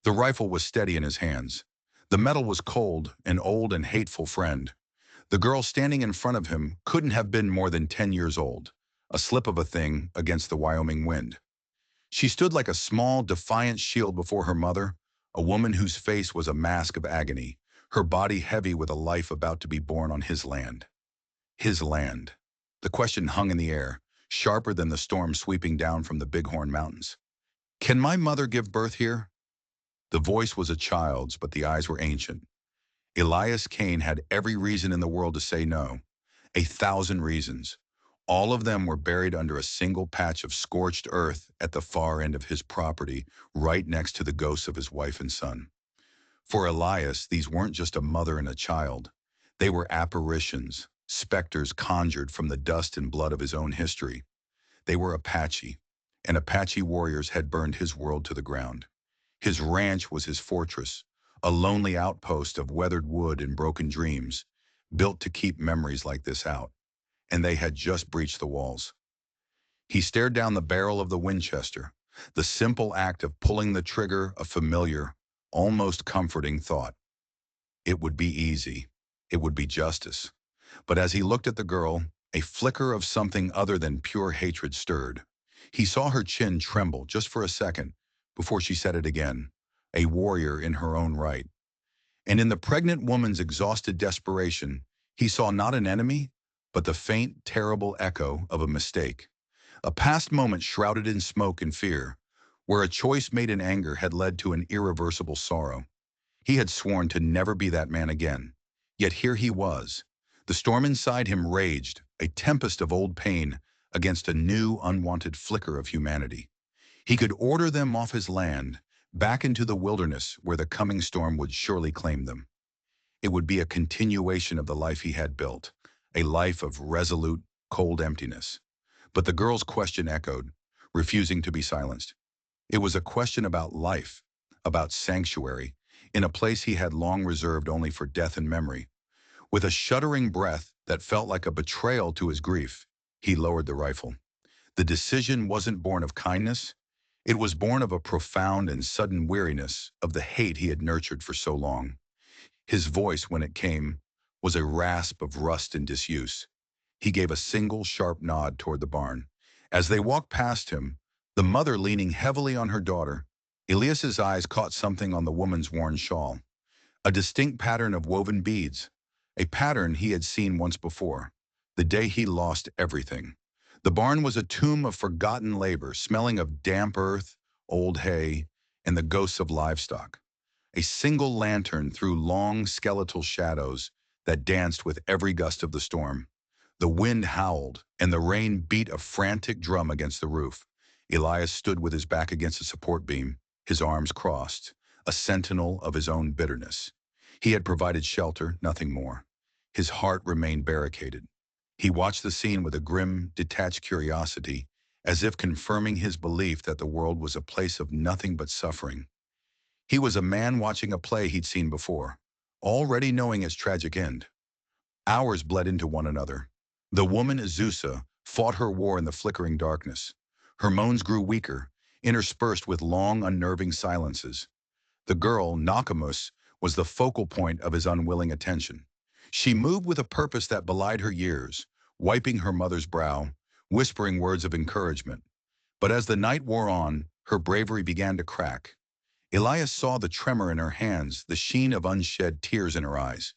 The rifle was steady in his hands. The metal was cold, an old and hateful friend. The girl standing in front of him couldn't have been more than 10 years old, a slip of a thing against the Wyoming wind. She stood like a small, defiant shield before her mother, a woman whose face was a mask of agony, her body heavy with a life about to be born on his land. His land. The question hung in the air, sharper than the storm sweeping down from the Bighorn Mountains. Can my mother give birth here? The voice was a child's, but the eyes were ancient. Elias Kane had every reason in the world to say no. 1,000 reasons. All of them were buried under a single patch of scorched earth at the far end of his property, right next to the ghosts of his wife and son. For Elias, these weren't just a mother and a child. They were apparitions, specters conjured from the dust and blood of his own history. They were Apache, and Apache warriors had burned his world to the ground. His ranch was his fortress, a lonely outpost of weathered wood and broken dreams, built to keep memories like this out. And they had just breached the walls. He stared down the barrel of the Winchester, the simple act of pulling the trigger, a familiar, almost comforting thought. It would be easy. It would be justice. But as he looked at the girl, a flicker of something other than pure hatred stirred. He saw her chin tremble just for a second before she said it again, a warrior in her own right. And in the pregnant woman's exhausted desperation, he saw not an enemy, but the faint, terrible echo of a mistake. A past moment shrouded in smoke and fear, where a choice made in anger had led to an irreversible sorrow. He had sworn to never be that man again. Yet here he was. The storm inside him raged, a tempest of old pain against a new, unwanted flicker of humanity. He could order them off his land, back into the wilderness where the coming storm would surely claim them. It would be a continuation of the life he had built, a life of resolute, cold emptiness. But the girl's question echoed, refusing to be silenced. It was a question about life, about sanctuary, in a place he had long reserved only for death and memory. With a shuddering breath that felt like a betrayal to his grief, he lowered the rifle. The decision wasn't born of kindness. It was born of a profound and sudden weariness of the hate he had nurtured for so long. His voice, when it came, was a rasp of rust and disuse. He gave a single sharp nod toward the barn. As they walked past him, the mother leaning heavily on her daughter, Elias's eyes caught something on the woman's worn shawl. A distinct pattern of woven beads, a pattern he had seen once before, the day he lost everything. The barn was a tomb of forgotten labor, smelling of damp earth, old hay, and the ghosts of livestock. A single lantern threw long skeletal shadows that danced with every gust of the storm. The wind howled, and the rain beat a frantic drum against the roof. Elias stood with his back against a support beam, his arms crossed, a sentinel of his own bitterness. He had provided shelter, nothing more. His heart remained barricaded. He watched the scene with a grim, detached curiosity, as if confirming his belief that the world was a place of nothing but suffering. He was a man watching a play he'd seen before, already knowing its tragic end. Hours bled into one another. The woman Azusa fought her war in the flickering darkness. Her moans grew weaker, interspersed with long, unnerving silences. The girl, Nakamus, was the focal point of his unwilling attention. She moved with a purpose that belied her years, wiping her mother's brow, whispering words of encouragement. But as the night wore on, her bravery began to crack. Elias saw the tremor in her hands, the sheen of unshed tears in her eyes.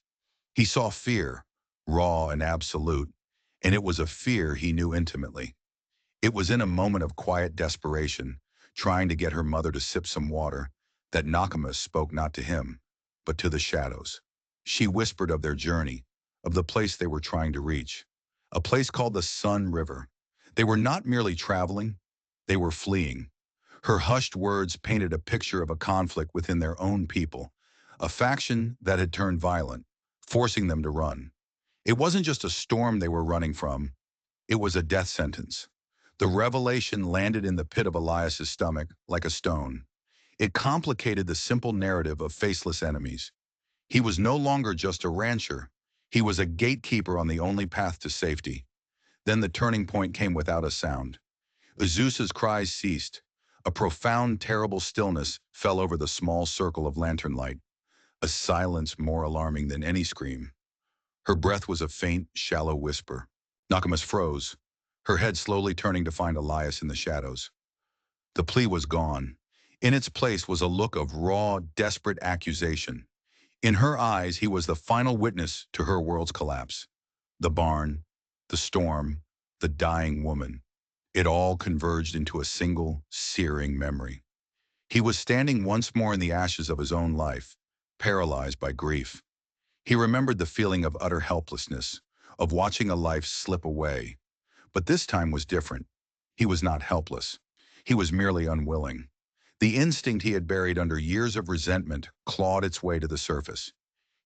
He saw fear, raw and absolute, and it was a fear he knew intimately. It was in a moment of quiet desperation, trying to get her mother to sip some water, that Nakamus spoke not to him, but to the shadows. She whispered of their journey, of the place they were trying to reach, a place called the Sun River. They were not merely traveling, they were fleeing. Her hushed words painted a picture of a conflict within their own people, a faction that had turned violent, forcing them to run. It wasn't just a storm they were running from, it was a death sentence. The revelation landed in the pit of Elias's stomach like a stone. It complicated the simple narrative of faceless enemies. He was no longer just a rancher. He was a gatekeeper on the only path to safety. Then the turning point came without a sound. Azusa's cries ceased. A profound, terrible stillness fell over the small circle of lantern light, a silence more alarming than any scream. Her breath was a faint, shallow whisper. Nakamas froze, her head slowly turning to find Elias in the shadows. The plea was gone. In its place was a look of raw, desperate accusation. In her eyes, he was the final witness to her world's collapse. The barn, the storm, the dying woman. It all converged into a single, searing memory. He was standing once more in the ashes of his own life, paralyzed by grief. He remembered the feeling of utter helplessness, of watching a life slip away. But this time was different. He was not helpless. He was merely unwilling. The instinct he had buried under years of resentment clawed its way to the surface.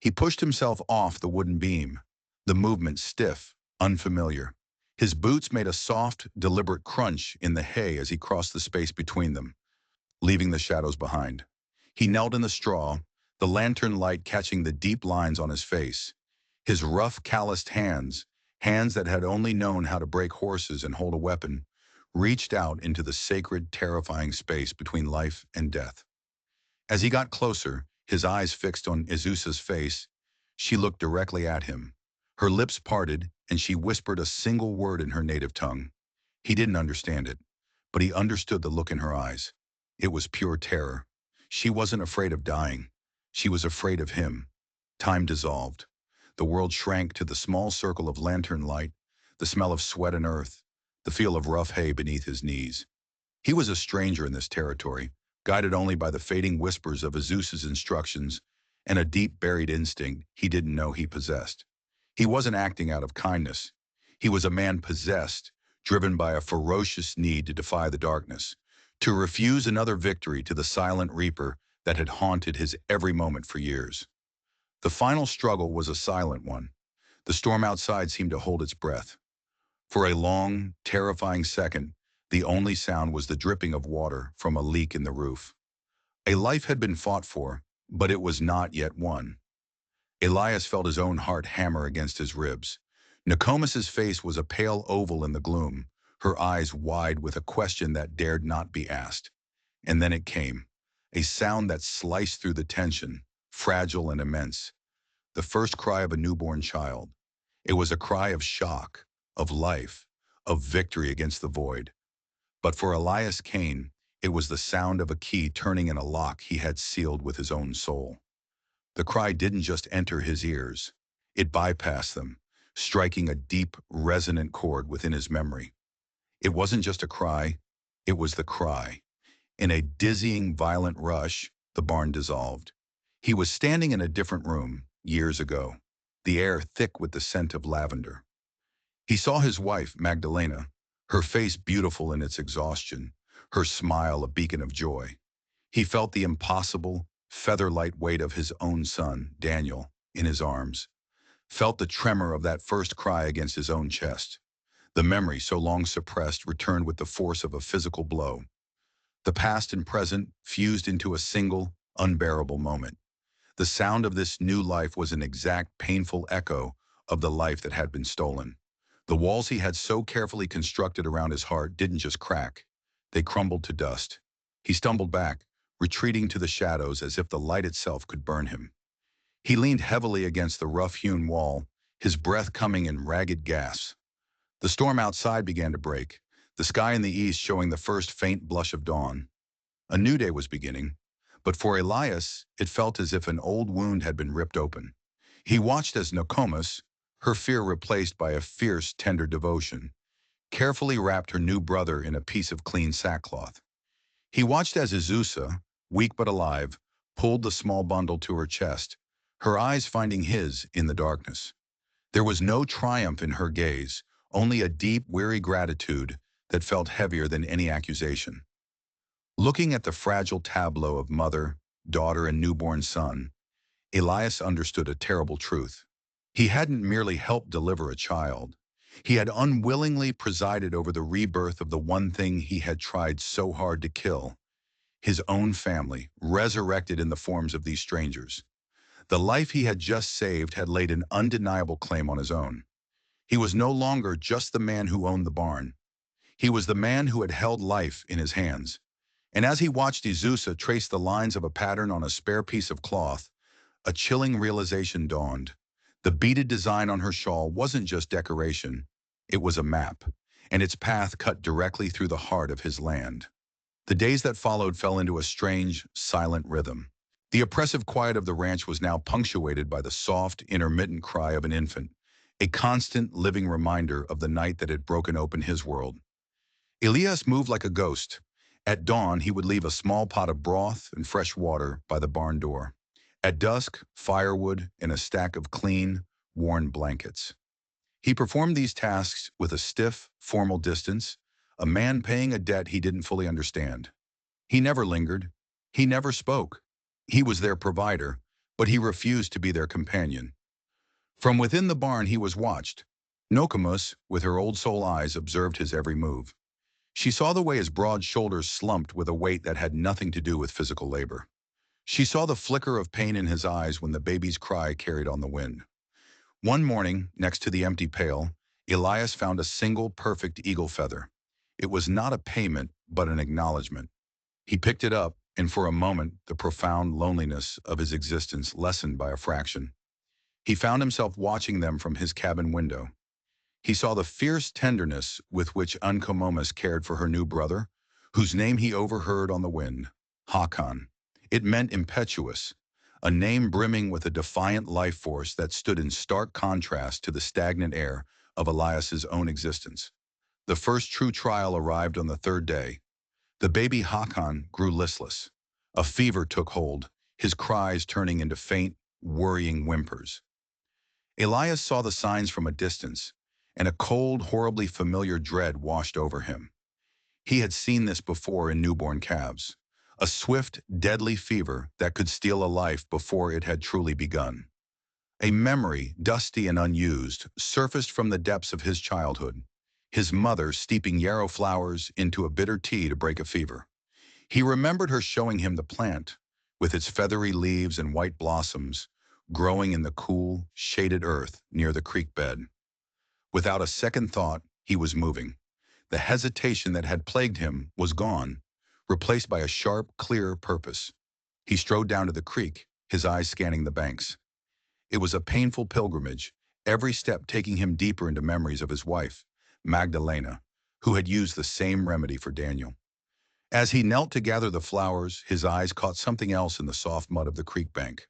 He pushed himself off the wooden beam, the movement stiff, unfamiliar. His boots made a soft, deliberate crunch in the hay as he crossed the space between them, leaving the shadows behind. He knelt in the straw, the lantern light catching the deep lines on his face. His rough, calloused hands, hands that had only known how to break horses and hold a weapon, reached out into the sacred, terrifying space between life and death. As he got closer, his eyes fixed on Azusa's face, she looked directly at him. Her lips parted, and she whispered a single word in her native tongue. He didn't understand it, but he understood the look in her eyes. It was pure terror. She wasn't afraid of dying. She was afraid of him. Time dissolved. The world shrank to the small circle of lantern light, the smell of sweat and earth, the feel of rough hay beneath his knees. He was a stranger in this territory, guided only by the fading whispers of Azusa's instructions and a deep buried instinct he didn't know he possessed. He wasn't acting out of kindness. He was a man possessed, driven by a ferocious need to defy the darkness, to refuse another victory to the silent reaper that had haunted his every moment for years. The final struggle was a silent one. The storm outside seemed to hold its breath. For a long, terrifying second, the only sound was the dripping of water from a leak in the roof. A life had been fought for, but it was not yet won. Elias felt his own heart hammer against his ribs. Nokomis's face was a pale oval in the gloom, her eyes wide with a question that dared not be asked. And then it came, a sound that sliced through the tension, fragile and immense. The first cry of a newborn child. It was a cry of shock, of life, of victory against the void. But for Elias Kane, it was the sound of a key turning in a lock he had sealed with his own soul. The cry didn't just enter his ears. It bypassed them, striking a deep, resonant chord within his memory. It wasn't just a cry, it was the cry. In a dizzying, violent rush, the barn dissolved. He was standing in a different room, years ago, the air thick with the scent of lavender. He saw his wife, Magdalena, her face beautiful in its exhaustion, her smile a beacon of joy. He felt the impossible, feather-light weight of his own son, Daniel, in his arms, felt the tremor of that first cry against his own chest. The memory, so long suppressed, returned with the force of a physical blow. The past and present fused into a single, unbearable moment. The sound of this new life was an exact, painful echo of the life that had been stolen. The walls he had so carefully constructed around his heart didn't just crack. They crumbled to dust. He stumbled back, retreating to the shadows as if the light itself could burn him. He leaned heavily against the rough-hewn wall, his breath coming in ragged gasps. The storm outside began to break, the sky in the east showing the first faint blush of dawn. A new day was beginning, but for Elias, it felt as if an old wound had been ripped open. He watched as Nokomis, her fear replaced by a fierce, tender devotion, carefully wrapped her new brother in a piece of clean sackcloth. He watched as Azusa, weak but alive, pulled the small bundle to her chest, her eyes finding his in the darkness. There was no triumph in her gaze, only a deep, weary gratitude that felt heavier than any accusation. Looking at the fragile tableau of mother, daughter, and newborn son, Elias understood a terrible truth. He hadn't merely helped deliver a child. He had unwillingly presided over the rebirth of the one thing he had tried so hard to kill, his own family, resurrected in the forms of these strangers. The life he had just saved had laid an undeniable claim on his own. He was no longer just the man who owned the barn. He was the man who had held life in his hands. And as he watched Izusa trace the lines of a pattern on a spare piece of cloth, a chilling realization dawned. The beaded design on her shawl wasn't just decoration, it was a map, and its path cut directly through the heart of his land. The days that followed fell into a strange, silent rhythm. The oppressive quiet of the ranch was now punctuated by the soft, intermittent cry of an infant, a constant, living reminder of the night that had broken open his world. Elias moved like a ghost. At dawn, he would leave a small pot of broth and fresh water by the barn door. At dusk, firewood and a stack of clean, worn blankets. He performed these tasks with a stiff, formal distance, a man paying a debt he didn't fully understand. He never lingered. He never spoke. He was their provider, but he refused to be their companion. From within the barn he was watched. Nokomus, with her old soul eyes, observed his every move. She saw the way his broad shoulders slumped with a weight that had nothing to do with physical labor. She saw the flicker of pain in his eyes when the baby's cry carried on the wind. One morning, next to the empty pail, Elias found a single perfect eagle feather. It was not a payment, but an acknowledgement. He picked it up, and for a moment, the profound loneliness of his existence lessened by a fraction. He found himself watching them from his cabin window. He saw the fierce tenderness with which Uncomomus cared for her new brother, whose name he overheard on the wind, Hakan. It meant impetuous, a name brimming with a defiant life force that stood in stark contrast to the stagnant air of Elias's own existence. The first true trial arrived on the third day. The baby Hakan grew listless. A fever took hold, his cries turning into faint, worrying whimpers. Elias saw the signs from a distance, and a cold, horribly familiar dread washed over him. He had seen this before in newborn calves, a swift, deadly fever that could steal a life before it had truly begun. A memory, dusty and unused, surfaced from the depths of his childhood, his mother steeping yarrow flowers into a bitter tea to break a fever. He remembered her showing him the plant, with its feathery leaves and white blossoms, growing in the cool, shaded earth near the creek bed. Without a second thought, he was moving. The hesitation that had plagued him was gone, replaced by a sharp, clear purpose. He strode down to the creek, his eyes scanning the banks. It was a painful pilgrimage, every step taking him deeper into memories of his wife, Magdalena, who had used the same remedy for Daniel. As he knelt to gather the flowers, his eyes caught something else in the soft mud of the creek bank.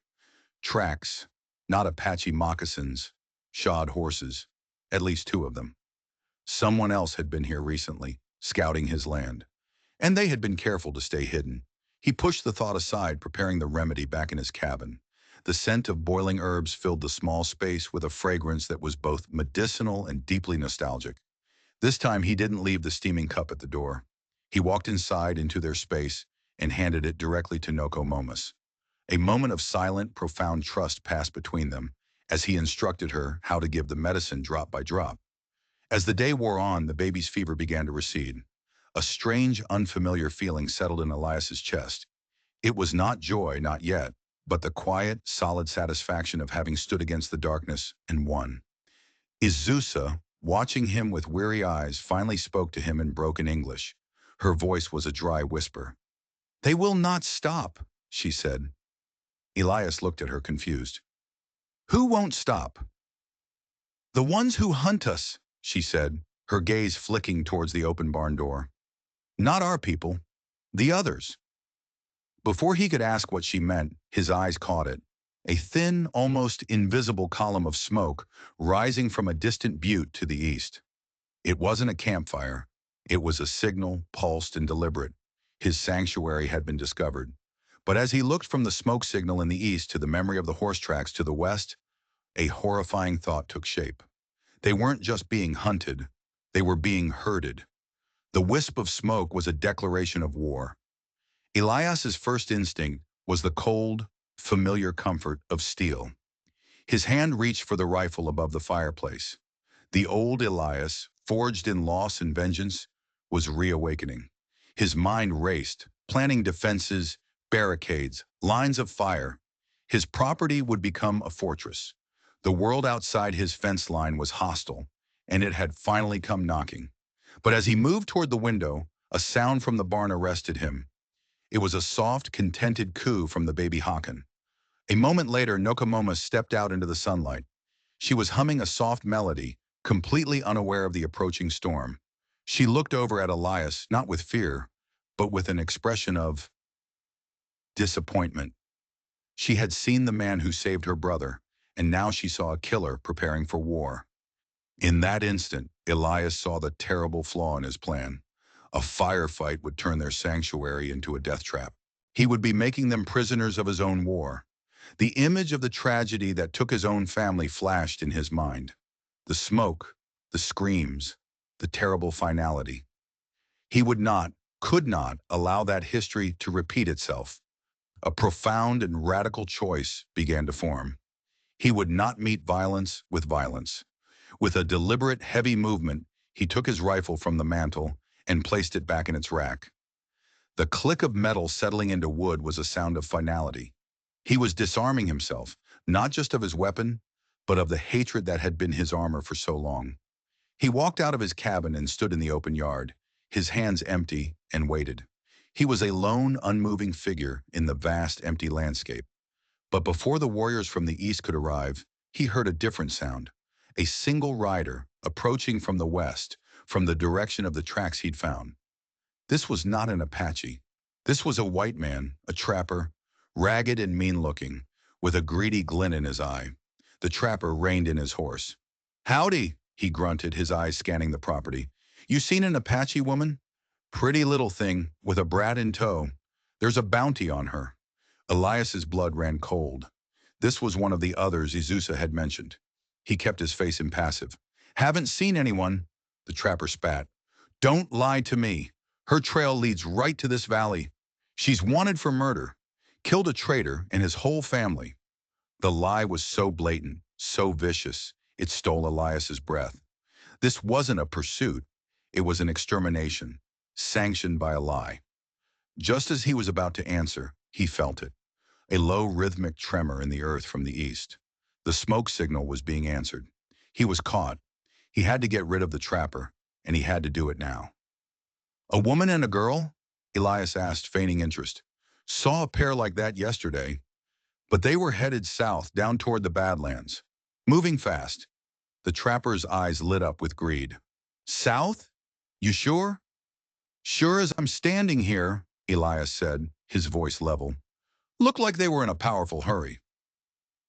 Tracks, not Apache moccasins, shod horses, at least two of them. Someone else had been here recently, scouting his land, and they had been careful to stay hidden. He pushed the thought aside, preparing the remedy back in his cabin. The scent of boiling herbs filled the small space with a fragrance that was both medicinal and deeply nostalgic. This time he didn't leave the steaming cup at the door. He walked inside into their space and handed it directly to Nokomomus. A moment of silent, profound trust passed between them as he instructed her how to give the medicine drop by drop. As the day wore on, the baby's fever began to recede. A strange, unfamiliar feeling settled in Elias's chest. It was not joy, not yet, but the quiet, solid satisfaction of having stood against the darkness and won. Izusa, watching him with weary eyes, finally spoke to him in broken English. Her voice was a dry whisper. "They will not stop," she said. Elias looked at her confused. "Who won't stop?" "The ones who hunt us," she said, her gaze flicking towards the open barn door. "Not our people. The others." Before he could ask what she meant, his eyes caught it. A thin, almost invisible column of smoke rising from a distant butte to the east. It wasn't a campfire. It was a signal, pulsed and deliberate. His sanctuary had been discovered. But as he looked from the smoke signal in the east to the memory of the horse tracks to the west, a horrifying thought took shape. They weren't just being hunted. They were being herded. The wisp of smoke was a declaration of war. Elias's first instinct was the cold, familiar comfort of steel. His hand reached for the rifle above the fireplace. The old Elias, forged in loss and vengeance, was reawakening. His mind raced, planning defenses, barricades, lines of fire. His property would become a fortress. The world outside his fence line was hostile, and it had finally come knocking. But as he moved toward the window, a sound from the barn arrested him. It was a soft, contented coo from the baby Hakan. A moment later, Nokomoma stepped out into the sunlight. She was humming a soft melody, completely unaware of the approaching storm. She looked over at Elias, not with fear, but with an expression of disappointment. She had seen the man who saved her brother, and now she saw a killer preparing for war. In that instant, Elias saw the terrible flaw in his plan. A firefight would turn their sanctuary into a death trap. He would be making them prisoners of his own war. The image of the tragedy that took his own family flashed in his mind. The smoke, the screams, the terrible finality. He would not, could not, allow that history to repeat itself. A profound and radical choice began to form. He would not meet violence with violence. With a deliberate, heavy movement, he took his rifle from the mantel and placed it back in its rack. The click of metal settling into wood was a sound of finality. He was disarming himself, not just of his weapon, but of the hatred that had been his armor for so long. He walked out of his cabin and stood in the open yard, his hands empty, and waited. He was a lone, unmoving figure in the vast, empty landscape. But before the warriors from the east could arrive, he heard a different sound. A single rider, approaching from the west, from the direction of the tracks he'd found. This was not an Apache. This was a white man, a trapper, ragged and mean-looking, with a greedy glint in his eye. The trapper reined in his horse. "Howdy," he grunted, his eyes scanning the property. "You seen an Apache woman? Pretty little thing, with a brat in tow. There's a bounty on her." Elias's blood ran cold. This was one of the others Izusa had mentioned. He kept his face impassive. "Haven't seen anyone," the trapper spat. "Don't lie to me. Her trail leads right to this valley. She's wanted for murder. Killed a traitor and his whole family." The lie was so blatant, so vicious, it stole Elias's breath. This wasn't a pursuit. It was an extermination, sanctioned by a lie. Just as he was about to answer, he felt it. A low rhythmic tremor in the earth from the east. The smoke signal was being answered. He was caught. He had to get rid of the trapper, and he had to do it now. "A woman and a girl?" Elias asked, feigning interest. "Saw a pair like that yesterday, but they were headed south, down toward the Badlands. Moving fast." The trapper's eyes lit up with greed. "South? You sure?" "Sure as I'm standing here," Elias said, his voice level. "Looked like they were in a powerful hurry."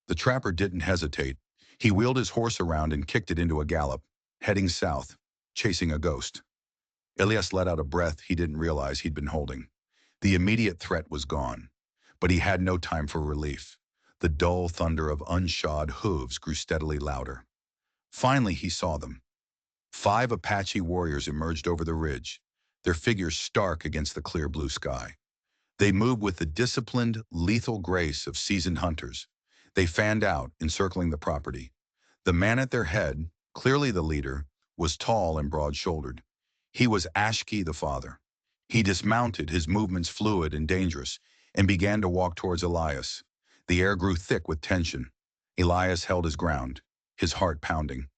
The trapper didn't hesitate. He wheeled his horse around and kicked it into a gallop, heading south, chasing a ghost. Elias let out a breath he didn't realize he'd been holding. The immediate threat was gone, but he had no time for relief. The dull thunder of unshod hooves grew steadily louder. Finally, he saw them. 5 Apache warriors emerged over the ridge, their figures stark against the clear blue sky. They moved with the disciplined, lethal grace of seasoned hunters. They fanned out, encircling the property. The man at their head, clearly the leader, was tall and broad-shouldered. He was Ashki the father. He dismounted, his movements fluid and dangerous, and began to walk towards Elias. The air grew thick with tension. Elias held his ground, his heart pounding.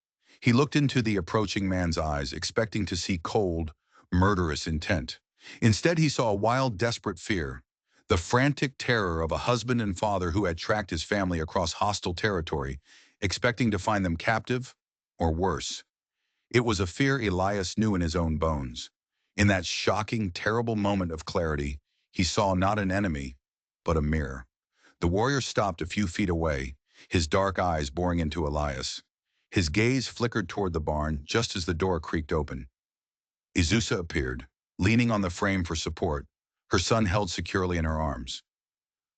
He looked into the approaching man's eyes, expecting to see cold, murderous intent. Instead, he saw a wild, desperate fear, the frantic terror of a husband and father who had tracked his family across hostile territory, expecting to find them captive, or worse. It was a fear Elias knew in his own bones. In that shocking, terrible moment of clarity, he saw not an enemy, but a mirror. The warrior stopped a few feet away, his dark eyes boring into Elias. His gaze flickered toward the barn just as the door creaked open. Izusa appeared, leaning on the frame for support, her son held securely in her arms.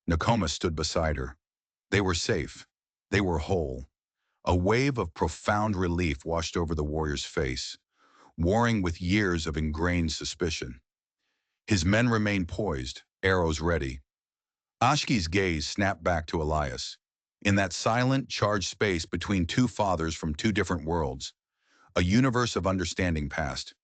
Nakoma stood beside her. They were safe. They were whole. A wave of profound relief washed over the warrior's face, warring with years of ingrained suspicion. His men remained poised, arrows ready. Ashki's gaze snapped back to Elias. In that silent, charged space between 2 fathers from 2 different worlds, a universe of understanding passed.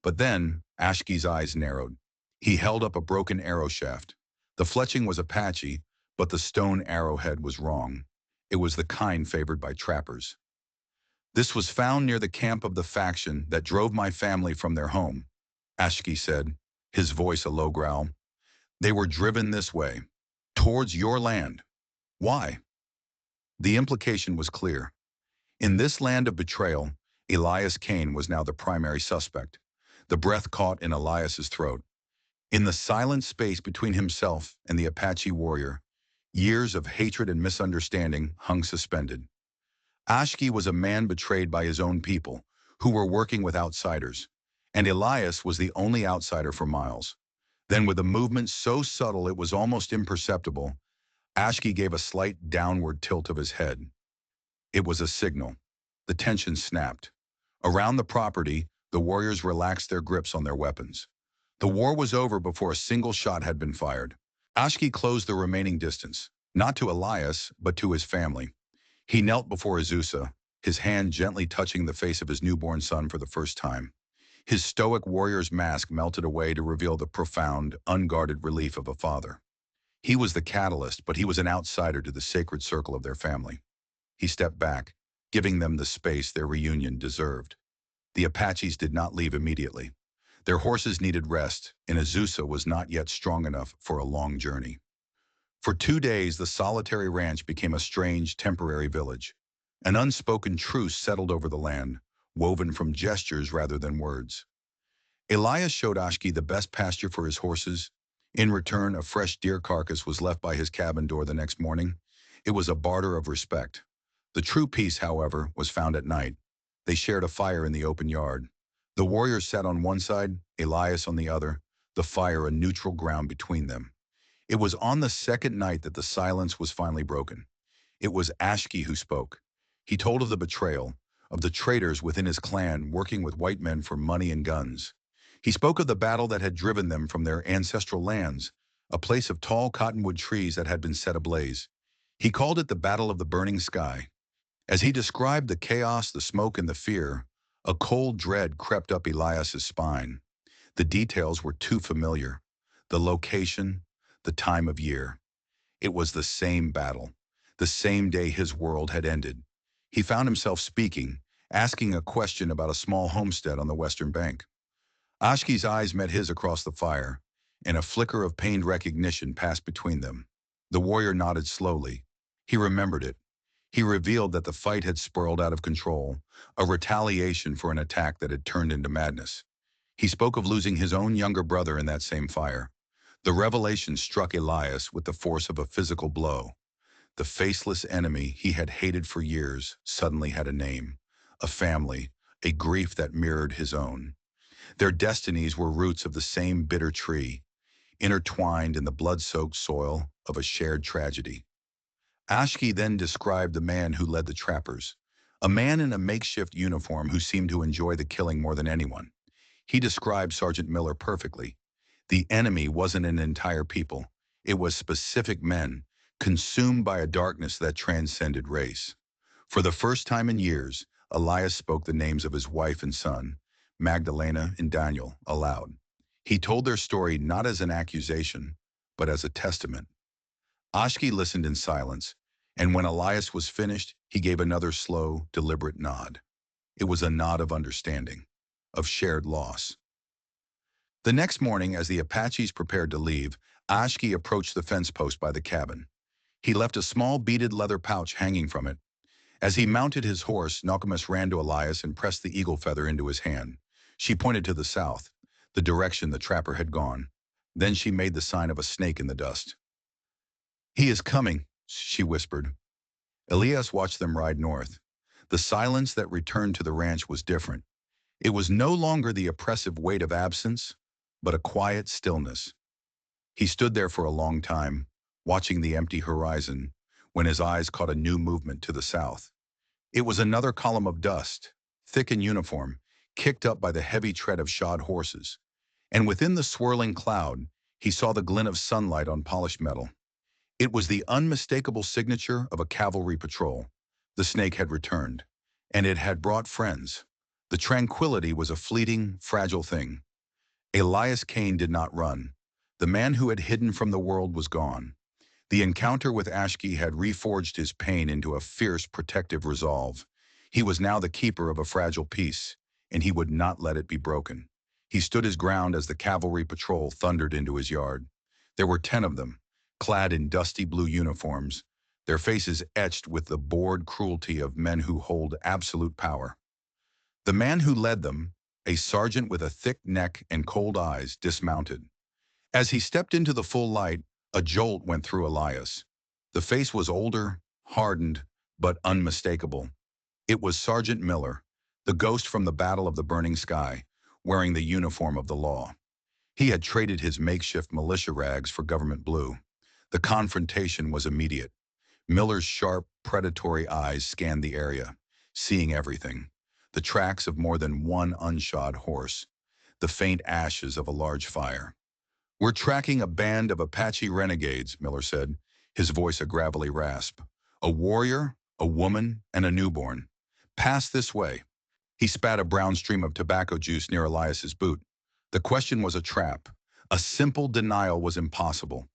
But then, Ashki's eyes narrowed. He held up a broken arrow shaft. The fletching was Apache, but the stone arrowhead was wrong. It was the kind favored by trappers. "This was found near the camp of the faction that drove my family from their home," Ashki said, his voice a low growl. They were driven this way, towards your land. Why? The implication was clear. In this land of betrayal, Elias Kane was now the primary suspect, the breath caught in Elias's throat. In the silent space between himself and the Apache warrior, years of hatred and misunderstanding hung suspended. Ashki was a man betrayed by his own people, who were working with outsiders, and Elias was the only outsider for miles. Then, with a movement so subtle it was almost imperceptible, Ashki gave a slight downward tilt of his head. It was a signal. The tension snapped. Around the property, the warriors relaxed their grips on their weapons. The war was over before a single shot had been fired. Ashki closed the remaining distance, not to Elias, but to his family. He knelt before Azusa, his hand gently touching the face of his newborn son for the first time. His stoic warrior's mask melted away to reveal the profound, unguarded relief of a father. He was the catalyst, but he was an outsider to the sacred circle of their family. He stepped back, giving them the space their reunion deserved. The Apaches did not leave immediately. Their horses needed rest, and Azusa was not yet strong enough for a long journey. For 2 days, the solitary ranch became a strange, temporary village. An unspoken truce settled over the land, woven from gestures rather than words. Elias showed Ashki the best pasture for his horses. In return, a fresh deer carcass was left by his cabin door the next morning. It was a barter of respect. The true peace, however, was found at night. They shared a fire in the open yard. The warriors sat on one side, Elias on the other, the fire a neutral ground between them. It was on the second night that the silence was finally broken. It was Ashki who spoke. He told of the betrayal, of the traitors within his clan working with white men for money and guns. He spoke of the battle that had driven them from their ancestral lands, a place of tall cottonwood trees that had been set ablaze. He called it the Battle of the Burning Sky. As he described the chaos, the smoke, and the fear, a cold dread crept up Elias's spine. The details were too familiar. The location, the time of year. It was the same battle, the same day his world had ended. He found himself speaking, asking a question about a small homestead on the western bank. Ashki's eyes met his across the fire, and a flicker of pained recognition passed between them. The warrior nodded slowly. He remembered it. He revealed that the fight had spiraled out of control, a retaliation for an attack that had turned into madness. He spoke of losing his own younger brother in that same fire. The revelation struck Elias with the force of a physical blow. The faceless enemy he had hated for years suddenly had a name, a family, a grief that mirrored his own. Their destinies were roots of the same bitter tree, intertwined in the blood-soaked soil of a shared tragedy. Ashki then described the man who led the trappers, a man in a makeshift uniform who seemed to enjoy the killing more than anyone. He described Sergeant Miller perfectly. The enemy wasn't an entire people. It was specific men, consumed by a darkness that transcended race. For the first time in years, Elias spoke the names of his wife and son, Magdalena and Daniel, aloud. He told their story not as an accusation, but as a testament. Ashki listened in silence, and when Elias was finished, he gave another slow, deliberate nod. It was a nod of understanding, of shared loss. The next morning, as the Apaches prepared to leave, Ashki approached the fence post by the cabin. He left a small beaded leather pouch hanging from it. As he mounted his horse, Nokomis ran to Elias and pressed the eagle feather into his hand. She pointed to the south, the direction the trapper had gone. Then she made the sign of a snake in the dust. "He is coming," she whispered. Elias watched them ride north. The silence that returned to the ranch was different. It was no longer the oppressive weight of absence, but a quiet stillness. He stood there for a long time, watching the empty horizon, when his eyes caught a new movement to the south. It was another column of dust, thick and uniform, kicked up by the heavy tread of shod horses. And within the swirling cloud, he saw the glint of sunlight on polished metal. It was the unmistakable signature of a cavalry patrol. The snake had returned, and it had brought friends. The tranquility was a fleeting, fragile thing. Elias Kane did not run. The man who had hidden from the world was gone. The encounter with Ashki had reforged his pain into a fierce, protective resolve. He was now the keeper of a fragile peace, and he would not let it be broken. He stood his ground as the cavalry patrol thundered into his yard. There were 10 of them, clad in dusty blue uniforms, their faces etched with the bored cruelty of men who hold absolute power. The man who led them, a sergeant with a thick neck and cold eyes, dismounted. As he stepped into the full light, a jolt went through Elias. The face was older, hardened, but unmistakable. It was Sergeant Miller, the ghost from the Battle of the Burning Sky, wearing the uniform of the law. He had traded his makeshift militia rags for government blue. The confrontation was immediate. Miller's sharp, predatory eyes scanned the area, seeing everything. The tracks of more than one unshod horse, the faint ashes of a large fire. "We're tracking a band of Apache renegades," Miller said, his voice a gravelly rasp. "A warrior, a woman, and a newborn. Pass this way." He spat a brown stream of tobacco juice near Elias's boot. The question was a trap. A simple denial was impossible.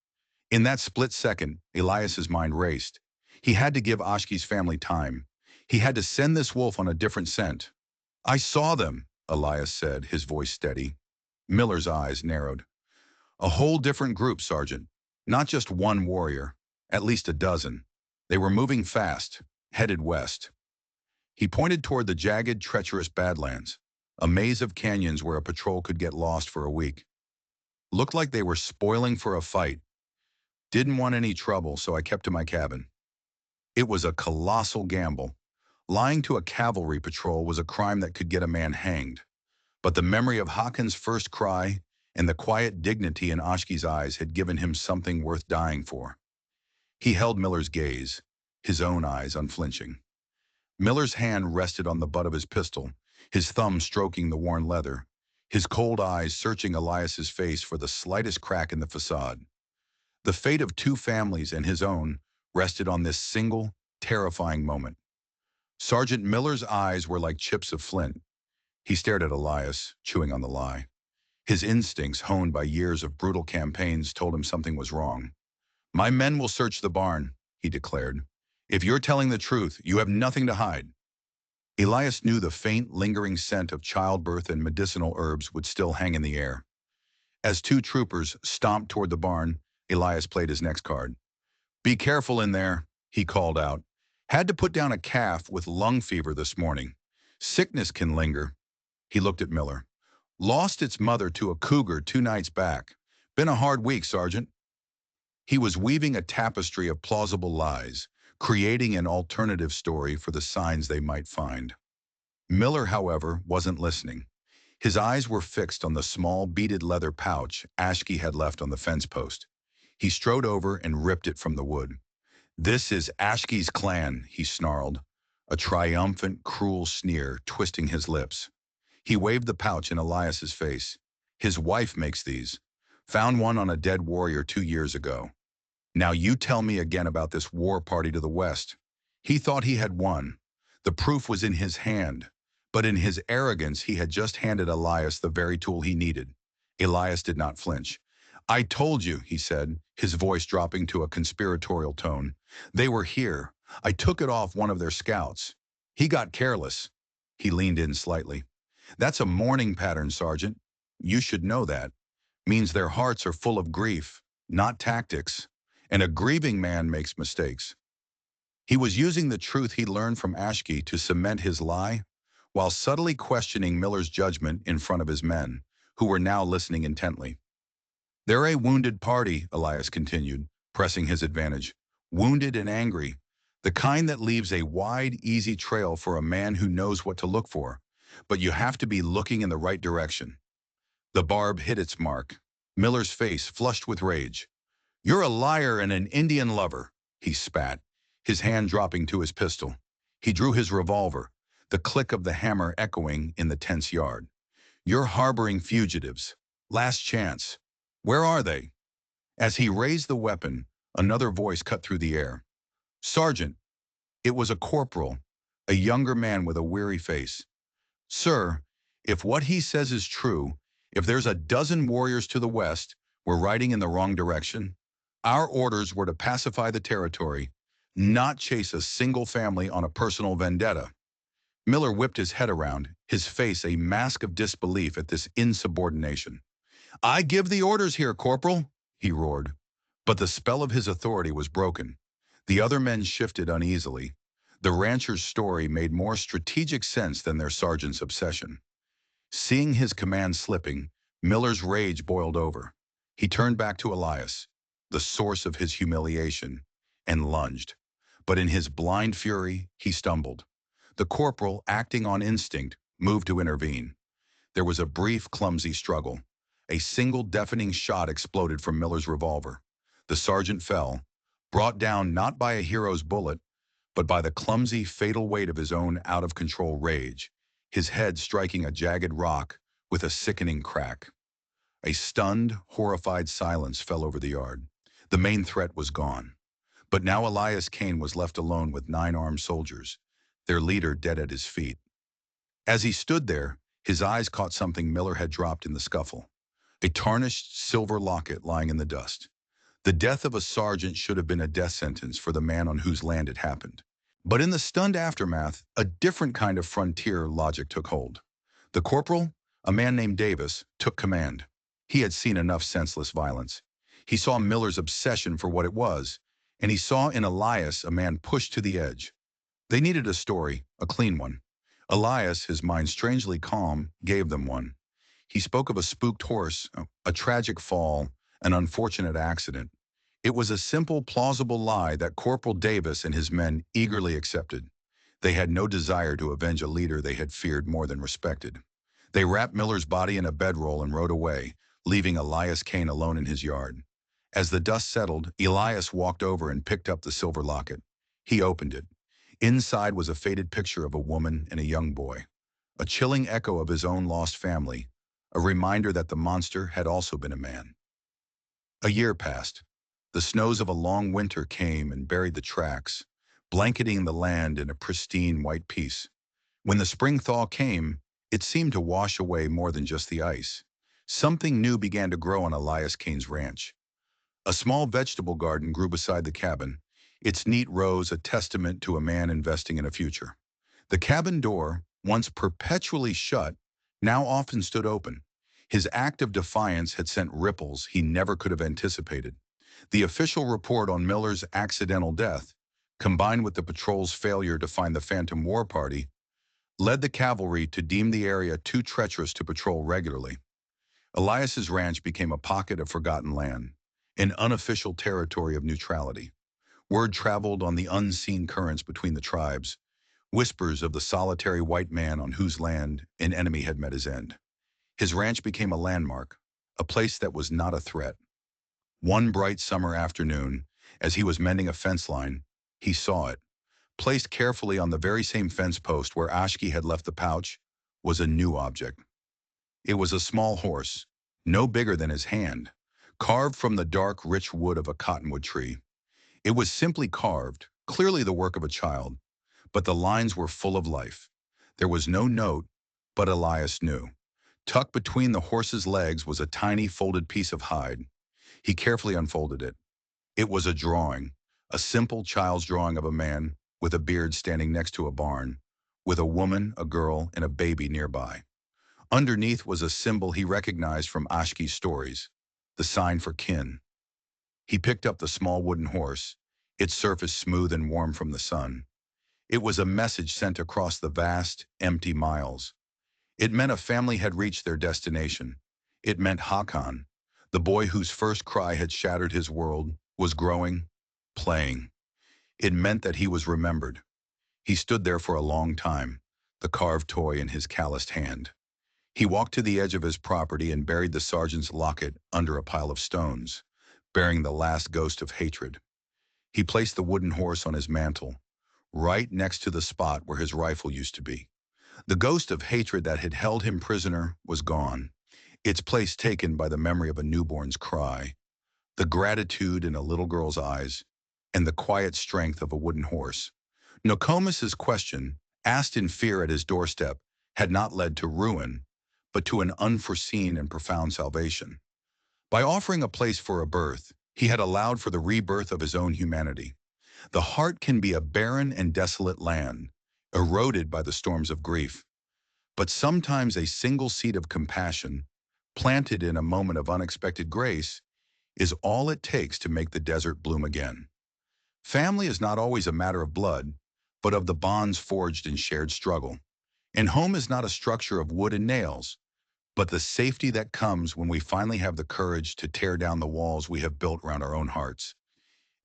In that split second, Elias's mind raced. He had to give Ashki's family time. He had to send this wolf on a different scent. "I saw them," Elias said, his voice steady. Miller's eyes narrowed. "A whole different group, Sergeant. Not just one warrior. At least a dozen. They were moving fast, headed west." He pointed toward the jagged, treacherous Badlands, a maze of canyons where a patrol could get lost for a week. "Looked like they were spoiling for a fight. Didn't want any trouble, so I kept to my cabin." It was a colossal gamble. Lying to a cavalry patrol was a crime that could get a man hanged. But the memory of Hakon's first cry and the quiet dignity in Ashki's eyes had given him something worth dying for. He held Miller's gaze, his own eyes unflinching. Miller's hand rested on the butt of his pistol, his thumb stroking the worn leather, his cold eyes searching Elias's face for the slightest crack in the facade. The fate of two families and his own rested on this single, terrifying moment. Sergeant Miller's eyes were like chips of flint. He stared at Elias, chewing on the lie. His instincts, honed by years of brutal campaigns, told him something was wrong. "My men will search the barn," he declared. "If you're telling the truth, you have nothing to hide." Elias knew the faint, lingering scent of childbirth and medicinal herbs would still hang in the air. As two troopers stomped toward the barn, Elias played his next card. "Be careful in there," he called out. "Had to put down a calf with lung fever this morning. Sickness can linger." He looked at Miller. "Lost its mother to a cougar 2 nights back. Been a hard week, Sergeant." He was weaving a tapestry of plausible lies, creating an alternative story for the signs they might find. Miller, however, wasn't listening. His eyes were fixed on the small beaded leather pouch Ashki had left on the fence post. He strode over and ripped it from the wood. "This is Ashki's clan," he snarled, a triumphant, cruel sneer twisting his lips. He waved the pouch in Elias's face. "His wife makes these. Found one on a dead warrior 2 years ago. Now you tell me again about this war party to the west." He thought he had won. The proof was in his hand. But in his arrogance, he had just handed Elias the very tool he needed. Elias did not flinch. "I told you," he said, his voice dropping to a conspiratorial tone. "They were here. I took it off one of their scouts. He got careless." He leaned in slightly. "That's a mourning pattern, Sergeant. You should know that. Means their hearts are full of grief, not tactics. And a grieving man makes mistakes." He was using the truth he learned from Ashki to cement his lie, while subtly questioning Miller's judgment in front of his men, who were now listening intently. "They're a wounded party," Elias continued, pressing his advantage. "Wounded and angry. The kind that leaves a wide, easy trail for a man who knows what to look for. But you have to be looking in the right direction." The barb hit its mark. Miller's face flushed with rage. "You're a liar and an Indian lover," he spat, his hand dropping to his pistol. He drew his revolver, the click of the hammer echoing in the tense yard. "You're harboring fugitives. Last chance. Where are they?" As he raised the weapon, another voice cut through the air. "Sergeant." It was a corporal, a younger man with a weary face. "Sir, if what he says is true, if there's a dozen warriors to the west, we're riding in the wrong direction. Our orders were to pacify the territory, not chase a single family on a personal vendetta." Miller whipped his head around, his face a mask of disbelief at this insubordination. "I give the orders here, Corporal," he roared. But the spell of his authority was broken. The other men shifted uneasily. The rancher's story made more strategic sense than their sergeant's obsession. Seeing his command slipping, Miller's rage boiled over. He turned back to Elias, the source of his humiliation, and lunged. But in his blind fury, he stumbled. The corporal, acting on instinct, moved to intervene. There was a brief, clumsy struggle. A single deafening shot exploded from Miller's revolver. The sergeant fell, brought down not by a hero's bullet, but by the clumsy, fatal weight of his own out-of-control rage, his head striking a jagged rock with a sickening crack. A stunned, horrified silence fell over the yard. The main threat was gone. But now Elias Kane was left alone with 9 armed soldiers, their leader dead at his feet. As he stood there, his eyes caught something Miller had dropped in the scuffle. A tarnished silver locket lying in the dust. The death of a sergeant should have been a death sentence for the man on whose land it happened. But in the stunned aftermath, a different kind of frontier logic took hold. The corporal, a man named Davis, took command. He had seen enough senseless violence. He saw Miller's obsession for what it was, and he saw in Elias a man pushed to the edge. They needed a story, a clean one. Elias, his mind strangely calm, gave them one. He spoke of a spooked horse, a tragic fall, an unfortunate accident. It was a simple, plausible lie that Corporal Davis and his men eagerly accepted. They had no desire to avenge a leader they had feared more than respected. They wrapped Miller's body in a bedroll and rode away, leaving Elias Kane alone in his yard. As the dust settled, Elias walked over and picked up the silver locket. He opened it. Inside was a faded picture of a woman and a young boy, a chilling echo of his own lost family, a reminder that the monster had also been a man. A year passed. The snows of a long winter came and buried the tracks, blanketing the land in a pristine white peace. When the spring thaw came, it seemed to wash away more than just the ice. Something new began to grow on Elias Kane's ranch. A small vegetable garden grew beside the cabin, its neat rows a testament to a man investing in a future. The cabin door, once perpetually shut, now often stood open. His act of defiance had sent ripples he never could have anticipated. The official report on Miller's accidental death, combined with the patrol's failure to find the Phantom War Party, led the cavalry to deem the area too treacherous to patrol regularly. Elias's ranch became a pocket of forgotten land, an unofficial territory of neutrality. Word traveled on the unseen currents between the tribes, whispers of the solitary white man on whose land an enemy had met his end. His ranch became a landmark, a place that was not a threat. One bright summer afternoon, as he was mending a fence line, he saw it. Placed carefully on the very same fence post where Ashki had left the pouch was a new object. It was a small horse, no bigger than his hand, carved from the dark, rich wood of a cottonwood tree. It was simply carved, clearly the work of a child, but the lines were full of life. There was no note, but Elias knew. Tucked between the horse's legs was a tiny folded piece of hide. He carefully unfolded it. It was a drawing, a simple child's drawing of a man with a beard standing next to a barn, with a woman, a girl, and a baby nearby. Underneath was a symbol he recognized from Ashki's stories, the sign for kin. He picked up the small wooden horse, its surface smooth and warm from the sun. It was a message sent across the vast, empty miles. It meant a family had reached their destination. It meant Hakan, the boy whose first cry had shattered his world, was growing, playing. It meant that he was remembered. He stood there for a long time, the carved toy in his calloused hand. He walked to the edge of his property and buried the sergeant's locket under a pile of stones, bearing the last ghost of hatred. He placed the wooden horse on his mantle, right next to the spot where his rifle used to be. The ghost of hatred that had held him prisoner was gone, its place taken by the memory of a newborn's cry, the gratitude in a little girl's eyes, and the quiet strength of a wooden horse. Nokomis's question, asked in fear at his doorstep, had not led to ruin, but to an unforeseen and profound salvation. By offering a place for a birth, he had allowed for the rebirth of his own humanity. The heart can be a barren and desolate land, eroded by the storms of grief. But sometimes a single seed of compassion, planted in a moment of unexpected grace, is all it takes to make the desert bloom again. Family is not always a matter of blood, but of the bonds forged in shared struggle. And home is not a structure of wood and nails, but the safety that comes when we finally have the courage to tear down the walls we have built around our own hearts.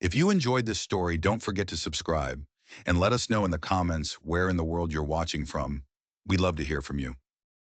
If you enjoyed this story, don't forget to subscribe and let us know in the comments where in the world you're watching from. We'd love to hear from you.